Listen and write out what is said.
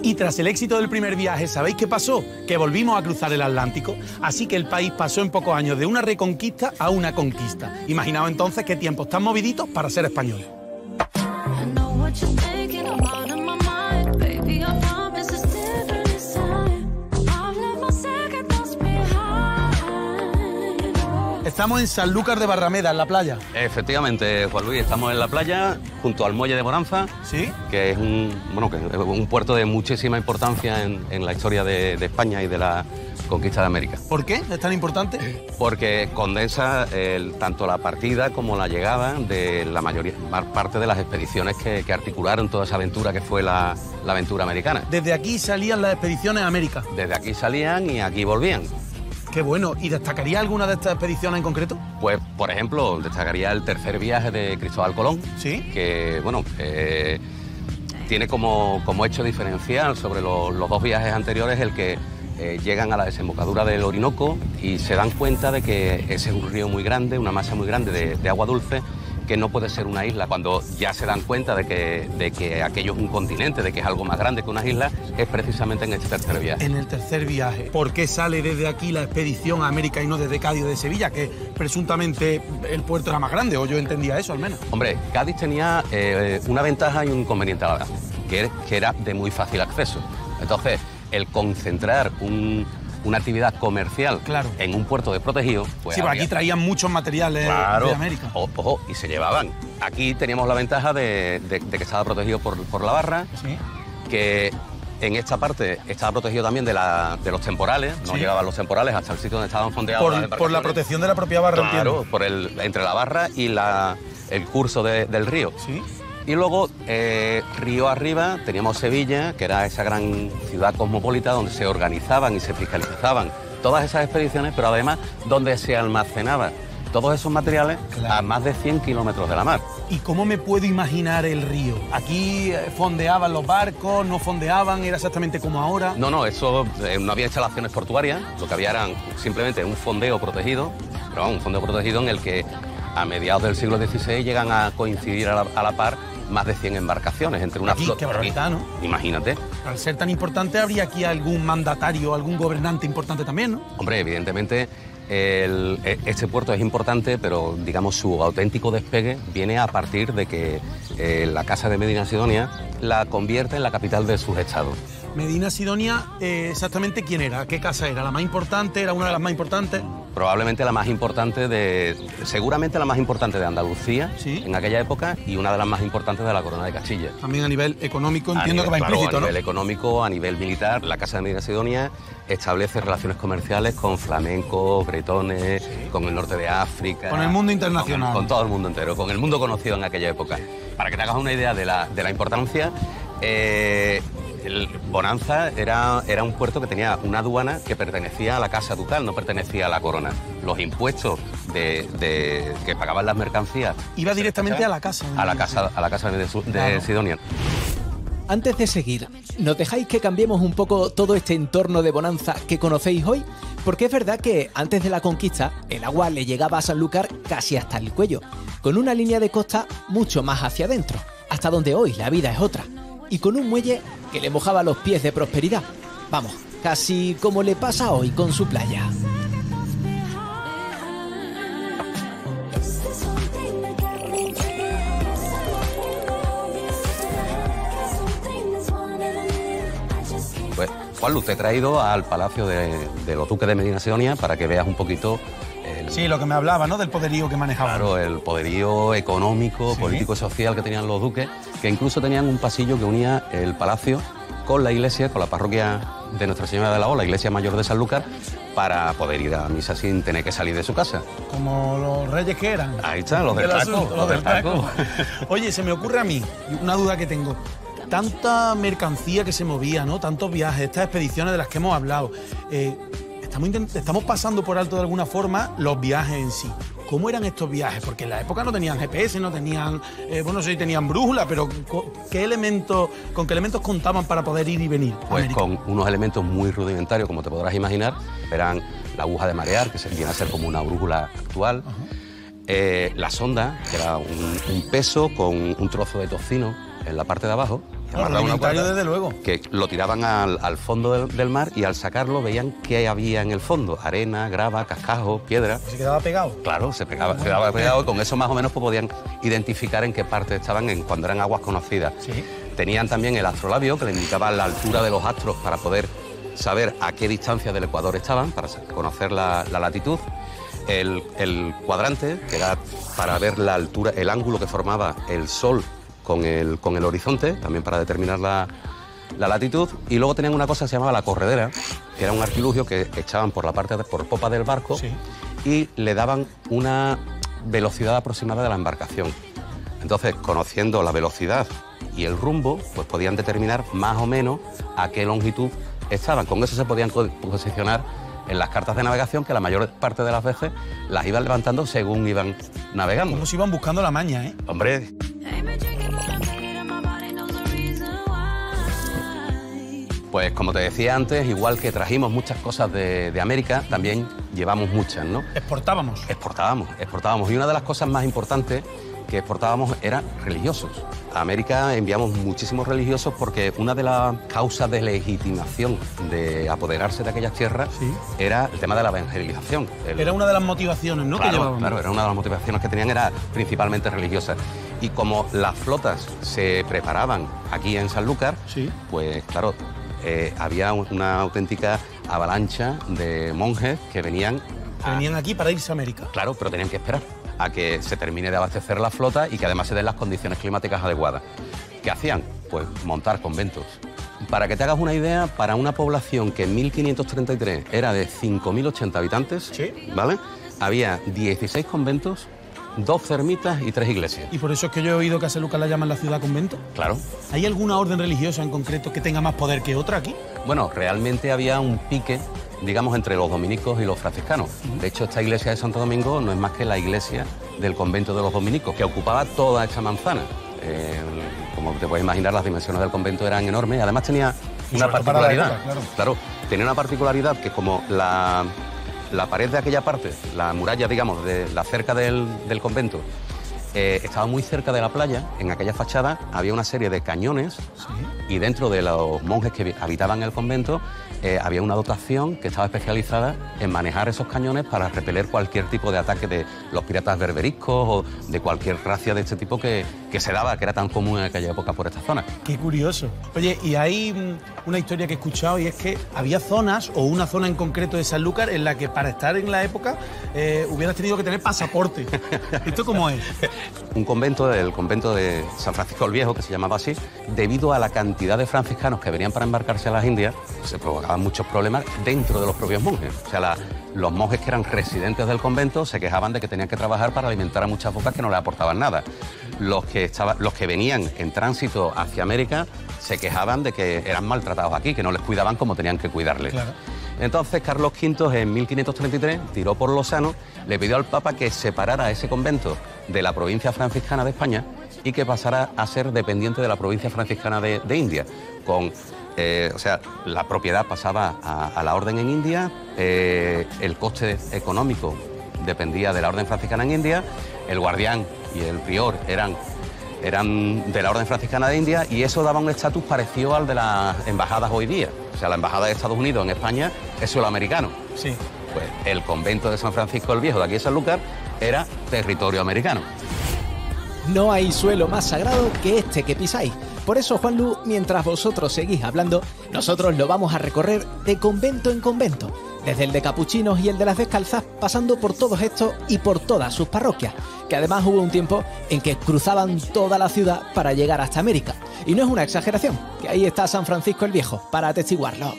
Y tras el éxito del primer viaje, ¿sabéis qué pasó? Que volvimos a cruzar el Atlántico. Así que el país pasó en pocos años de una reconquista a una conquista. Imaginaos entonces qué tiempos tan moviditos para ser españoles. Estamos en Sanlúcar de Barrameda, en la playa. Efectivamente, Juan Luis, estamos en la playa, junto al muelle de Bonanza, ¿sí? Que es un puerto de muchísima importancia en la historia de España y de la conquista de América. ¿Por qué es tan importante? Porque condensa tanto la partida como la llegada de la mayor parte de las expediciones que articularon toda esa aventura que fue la aventura americana. Desde aquí salían las expediciones a América. Desde aquí salían y aquí volvían. Qué bueno. ¿Y destacaría alguna de estas expediciones en concreto? Pues, por ejemplo, destacaría el tercer viaje de Cristóbal Colón. ¿Sí? Que, tiene como hecho diferencial sobre los dos viajes anteriores el que llegan a la desembocadura del Orinoco y se dan cuenta de que ese es un río muy grande, una masa muy grande de agua dulce, que no puede ser una isla. Cuando ya se dan cuenta de que aquello es un continente, de que es algo más grande que una isla, es precisamente en este tercer viaje. En el tercer viaje. ¿Por qué sale desde aquí la expedición a América y no desde Cádiz o de Sevilla, que presuntamente el puerto era más grande, o yo entendía eso al menos? Hombre, Cádiz tenía una ventaja y un inconveniente a la vez, que era de muy fácil acceso. Entonces, el concentrar una actividad comercial, claro, en un puerto desprotegido... Pues sí, pero aquí traían muchos materiales, claro, de América. Ojo, y se llevaban. Aquí teníamos la ventaja de que estaba protegido por la barra, ¿sí?, que en esta parte estaba protegido también de los temporales, no, ¿sí?, llegaban los temporales hasta el sitio donde estaban fondeados. Por la protección de la propia barra, claro, entiendo. Entre la barra y el curso del río. ¿Sí? Y luego, río arriba, teníamos Sevilla, que era esa gran ciudad cosmopolita donde se organizaban y se fiscalizaban todas esas expediciones, pero además donde se almacenaban todos esos materiales, claro, a más de 100 kilómetros de la mar. ¿Y cómo me puedo imaginar el río? ¿Aquí fondeaban los barcos, no fondeaban, era exactamente como ahora? No, eso no había instalaciones portuarias, lo que había eran simplemente un fondeo protegido, pero un fondeo protegido en el que a mediados del siglo XVI llegan a coincidir a la par más de 100 embarcaciones entre una flota. Qué barbaridad, ¿no? Imagínate. Al ser tan importante, habría aquí algún mandatario, algún gobernante importante también, ¿no? Hombre, evidentemente, este puerto es importante, pero, digamos, su auténtico despegue viene a partir de que la Casa de Medina Sidonia la convierte en la capital de sus estados. Medina Sidonia, exactamente quién era, qué casa era, la más importante, era una de las más importantes. Probablemente la más importante seguramente la más importante de Andalucía, ¿sí?, en aquella época, y una de las más importantes de la Corona de Castilla. También a nivel económico, entiendo que va implícito, ¿no? A nivel económico, a nivel militar, la Casa de Medina Sidonia establece relaciones comerciales con flamencos, bretones, sí, con el norte de África. Con el mundo internacional. Con todo el mundo entero, con el mundo conocido en aquella época. Para que te hagas una idea de la importancia, Bonanza era un puerto que tenía una aduana que pertenecía a la Casa Ducal, no pertenecía a la corona. Los impuestos que pagaban las mercancías... Iba directamente a la casa. A la casa de Sidonia. Antes de seguir, ¿nos dejáis que cambiemos un poco todo este entorno de bonanza que conocéis hoy? Porque es verdad que antes de la conquista el agua le llegaba a Sanlúcar casi hasta el cuello, con una línea de costa mucho más hacia adentro, hasta donde hoy la vida es otra, y con un muelle que le mojaba los pies de prosperidad. Vamos, casi como le pasa hoy con su playa. Pues, Juanlu, te he traído al Palacio de los Duques de Medina Sidonia para que veas un poquito... Sí, lo que me hablaba, ¿no?, del poderío que manejaban. Claro, el poderío económico, ¿sí?, político y social que tenían los duques, que incluso tenían un pasillo que unía el palacio con la iglesia, con la parroquia de Nuestra Señora de la O, la iglesia mayor de Sanlúcar, para poder ir a misa sin tener que salir de su casa. Como los reyes que eran. Ahí está, los del taco. Los del taco. Oye, se me ocurre a mí una duda que tengo. Tanta mercancía que se movía, ¿no?, tantos viajes, estas expediciones de las que hemos hablado. Estamos pasando por alto de alguna forma los viajes en sí. ¿Cómo eran estos viajes? Porque en la época no tenían GPS, no tenían, no sé si tenían brújula, pero ¿con qué elementos contaban para poder ir y venir? Pues con unos elementos muy rudimentarios, como te podrás imaginar. Eran la aguja de marear, que viene a ser como una brújula actual. La sonda, que era un peso con un trozo de tocino en la parte de abajo, Desde luego. que lo tiraban al fondo del mar, y al sacarlo veían qué había en el fondo: arena, grava, cascajo, piedra. ¿Se quedaba pegado? Claro, quedaba pegado, y con eso más o menos pues, podían identificar en qué parte estaban cuando eran aguas conocidas. Sí. Tenían también el astrolabio, que le indicaba la altura de los astros para poder saber a qué distancia del ecuador estaban, para conocer la latitud. El cuadrante, que era para ver la altura, el ángulo que formaba el Sol con el horizonte, también para determinar la latitud. Y luego tenían una cosa que se llamaba la corredera, que era un artilugio que echaban por popa del barco, sí, y le daban una velocidad aproximada de la embarcación. Entonces, conociendo la velocidad y el rumbo, pues podían determinar más o menos a qué longitud estaban. Con eso se podían posicionar en las cartas de navegación, que la mayor parte de las veces las iban levantando según iban navegando. Como si iban buscando la maña, ¿eh? Hombre, pues como te decía antes, igual que trajimos muchas cosas de América, también llevamos muchas, ¿no? Exportábamos. Exportábamos. Y una de las cosas más importantes que exportábamos eran religiosos. A América enviamos muchísimos religiosos porque una de las causas de legitimación de apoderarse de aquellas tierras, sí, era el tema de la evangelización. Era una de las motivaciones, ¿no? Claro, que llevaban. Claro, era una de las motivaciones que tenían, era principalmente religiosas. Y como las flotas se preparaban aquí en Sanlúcar, sí, pues claro, había una auténtica avalancha de monjes que venían aquí para irse a América. Claro, pero tenían que esperar a que se termine de abastecer la flota y que además se den las condiciones climáticas adecuadas. ¿Qué hacían? Pues montar conventos. Para que te hagas una idea, para una población que en 1533 era de 5.080 habitantes, sí, ¿vale?, había 16 conventos, 2 ermitas y 3 iglesias. Y por eso es que yo he oído que a Sanlúcar la llaman la ciudad convento. Claro. ¿Hay alguna orden religiosa en concreto que tenga más poder que otra aquí? Bueno, realmente había un pique, digamos, entre los dominicos y los franciscanos. De hecho, esta iglesia de Santo Domingo no es más que la iglesia del convento de los dominicos, que ocupaba toda esta manzana. Como te puedes imaginar, las dimensiones del convento eran enormes. Además tenía una particularidad. Época, claro, tenía una particularidad que como la pared de aquella parte, la muralla, digamos, de la cerca del convento, estaba muy cerca de la playa. En aquella fachada había una serie de cañones, sí, y dentro de los monjes que habitaban el convento había una dotación que estaba especializada en manejar esos cañones para repeler cualquier tipo de ataque de los piratas berberiscos o de cualquier racia de este tipo que se daba, que era tan común en aquella época por esta zona. Qué curioso. Oye, y hay una historia que he escuchado, y es que había zonas, o una zona en concreto de Sanlúcar, en la que para estar en la época hubieras tenido que tener pasaporte. ¿Esto cómo es? Un convento, el convento de San Francisco el Viejo, que se llamaba así, debido a la cantidad de franciscanos que venían para embarcarse a las Indias, se provocaban muchos problemas dentro de los propios monjes. O sea, los monjes que eran residentes del convento se quejaban de que tenían que trabajar para alimentar a muchas bocas que no les aportaban nada. Los que venían en tránsito hacia América se quejaban de que eran maltratados aquí, que no les cuidaban como tenían que cuidarles. Claro. Entonces Carlos V en 1533 tiró por lo sano, le pidió al Papa que separara ese convento de la provincia franciscana de España y que pasara a ser dependiente de la provincia franciscana de India. O sea, la propiedad pasaba a la orden en India, el coste económico dependía de la orden franciscana en India, el guardián y el prior eran de la orden franciscana de India, y eso daba un estatus parecido al de las embajadas hoy día. O sea, la embajada de Estados Unidos en España es suelo americano. Sí. Pues el convento de San Francisco el Viejo de aquí de Sanlúcar era territorio americano. No hay suelo más sagrado que este que pisáis. Por eso, Juanlu, mientras vosotros seguís hablando, nosotros lo vamos a recorrer de convento en convento, desde el de Capuchinos y el de las Descalzas, pasando por todos estos y por todas sus parroquias, que además hubo un tiempo en que cruzaban toda la ciudad para llegar hasta América. Y no es una exageración, que ahí está San Francisco el Viejo para atestiguarlo.